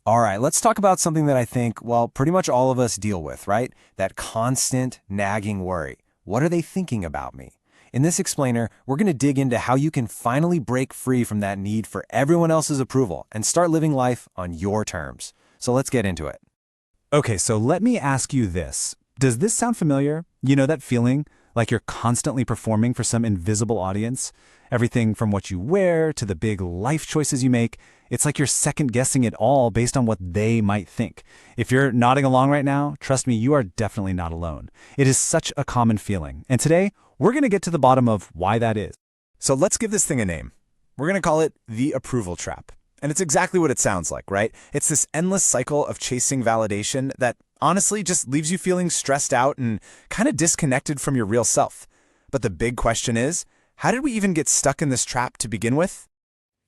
All right, let's talk about something that I think, well, pretty much all of us deal with, right? That constant nagging worry. What are they thinking about me? In this explainer, we're going to dig into how you can finally break free from that need for everyone else's approval and start living life on your terms. So let's get into it. Okay, so let me ask you this. Does this sound familiar? You know that feeling like you're constantly performing for some invisible audience? Everything from what you wear to the big life choices you make, it's like you're second-guessing it all based on what they might think. If you're nodding along right now, trust me, you are definitely not alone. It is such a common feeling. And today, we're going to get to the bottom of why that is. So let's give this thing a name. We're going to call it the approval trap. And it's exactly what it sounds like, right? It's this endless cycle of chasing validation that honestly just leaves you feeling stressed out and kind of disconnected from your real self. But the big question is, how did we even get stuck in this trap to begin with?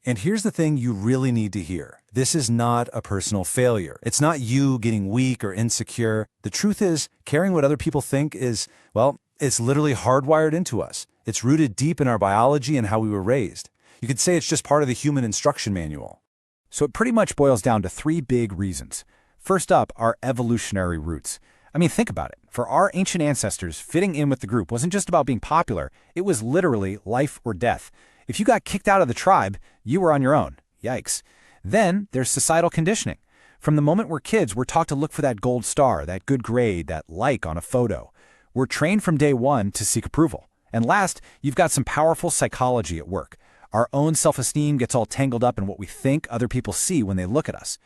And here's the thing you really need to hear. This is not a personal failure. It's not you getting weak or insecure. The truth is, caring what other people think is, well, it's literally hardwired into us. It's rooted deep in our biology and how we were raised. You could say it's just part of the human instruction manual. So it pretty much boils down to three big reasons. First up, our evolutionary roots. I mean, think about it. For our ancient ancestors, fitting in with the group wasn't just about being popular. It was literally life or death. If you got kicked out of the tribe, you were on your own. Yikes. Then there's societal conditioning. From the moment we're kids, we're taught to look for that gold star, that good grade, that like on a photo. We're trained from day one to seek approval. And last, you've got some powerful psychology at work. Our own self-esteem gets all tangled up in what we think other people see when they look at us.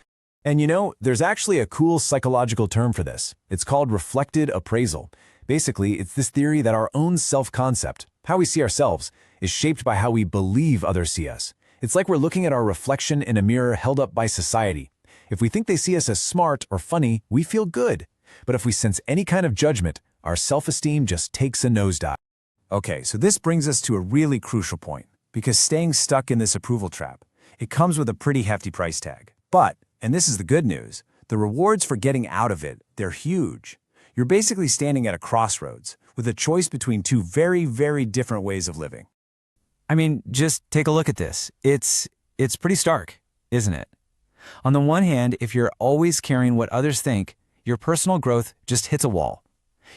And you know, there's actually a cool psychological term for this. It's called reflected appraisal. Basically, it's this theory that our own self-concept, how we see ourselves, is shaped by how we believe others see us. It's like we're looking at our reflection in a mirror held up by society. If we think they see us as smart or funny, we feel good. But if we sense any kind of judgment, our self-esteem just takes a nosedive. Okay, so this brings us to a really crucial point, because staying stuck in this approval trap, it comes with a pretty hefty price tag. But, and this is the good news, the rewards for getting out of it, they're huge. You're basically standing at a crossroads with a choice between two very, very different ways of living. I mean, just take a look at this. It's pretty stark, isn't it? On the one hand, if you're always caring what others think, your personal growth just hits a wall.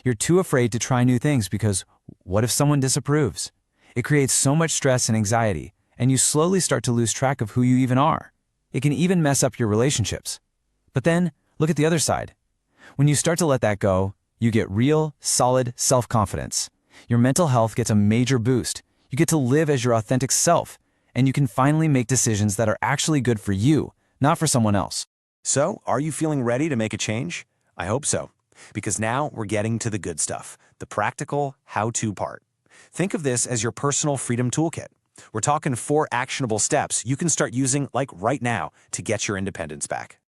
You're too afraid to try new things because what if someone disapproves? It creates so much stress and anxiety, and you slowly start to lose track of who you even are. It can even mess up your relationships. But then, look at the other side. When you start to let that go, you get real, solid self-confidence. Your mental health gets a major boost. You get to live as your authentic self, and you can finally make decisions that are actually good for you, not for someone else. So, are you feeling ready to make a change? I hope so, because now we're getting to the good stuff, the practical how-to part. Think of this as your personal freedom toolkit. We're talking 4 actionable steps you can start using like right now to get your independence back.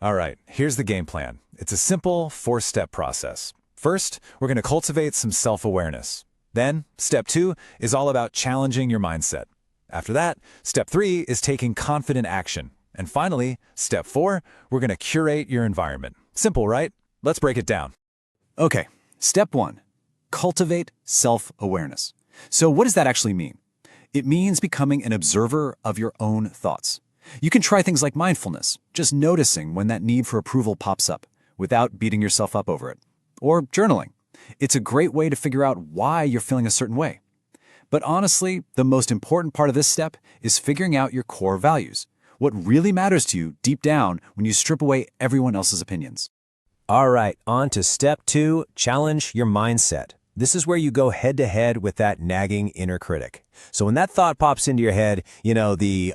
All right, here's the game plan. It's a simple 4-step process. First, we're going to cultivate some self-awareness. Then, step 2 is all about challenging your mindset. After that, step 3 is taking confident action. And finally, step 4, we're going to curate your environment. Simple, right? Let's break it down. Okay, step 1, cultivate self-awareness. So what does that actually mean? It means becoming an observer of your own thoughts. You can try things like mindfulness, just noticing when that need for approval pops up, without beating yourself up over it. Or journaling. It's a great way to figure out why you're feeling a certain way. But honestly, the most important part of this step is figuring out your core values, what really matters to you deep down when you strip away everyone else's opinions. All right, on to step 2, challenge your mindset. This is where you go head-to-head with that nagging inner critic. So when that thought pops into your head,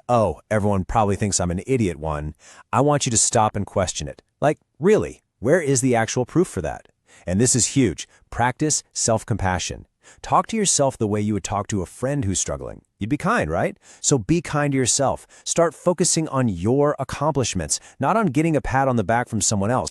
oh, everyone probably thinks I'm an idiot one, I want you to stop and question it. Like, really, where is the actual proof for that? And this is huge. Practice self-compassion. Talk to yourself the way you would talk to a friend who's struggling. You'd be kind, right? So be kind to yourself. Start focusing on your accomplishments, not on getting a pat on the back from someone else.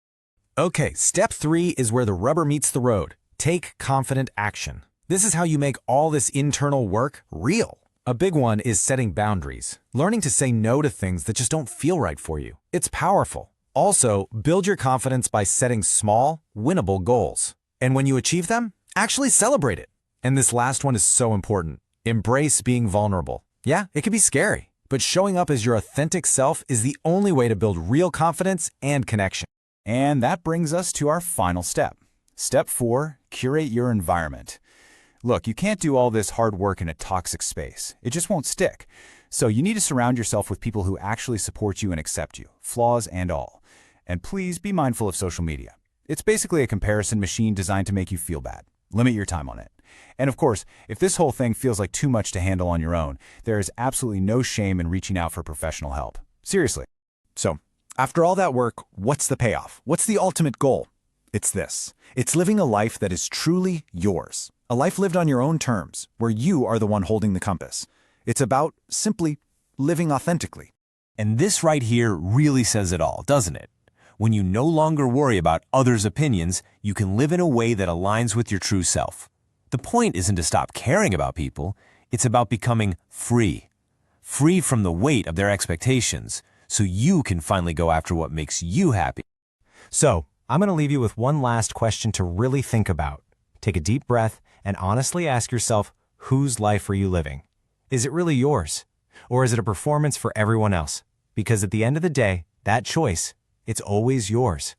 Okay, step 3 is where the rubber meets the road. Take confident action. This is how you make all this internal work real. A big one is setting boundaries, learning to say no to things that just don't feel right for you. It's powerful. Also, build your confidence by setting small, winnable goals. And when you achieve them, actually celebrate it. And this last one is so important. Embrace being vulnerable. Yeah, it can be scary, But showing up as your authentic self is the only way to build real confidence and connection. And that brings us to our final step. Step 4, curate your environment. Look, you can't do all this hard work in a toxic space. It just won't stick. So you need to surround yourself with people who actually support you and accept you, flaws and all. And please be mindful of social media. It's basically a comparison machine designed to make you feel bad. Limit your time on it. And of course, if this whole thing feels like too much to handle on your own, there is absolutely no shame in reaching out for professional help. Seriously. So, after all that work, what's the payoff? What's the ultimate goal? It's this. It's living a life that is truly yours. A life lived on your own terms, where you are the one holding the compass. It's about simply living authentically. And this right here really says it all, doesn't it? When you no longer worry about others' opinions, you can live in a way that aligns with your true self. The point isn't to stop caring about people, it's about becoming free. Free from the weight of their expectations, so you can finally go after what makes you happy. So, I'm going to leave you with one last question to really think about. Take a deep breath and honestly ask yourself, whose life are you living? Is it really yours? Or is it a performance for everyone else? Because at the end of the day, that choice, it's always yours.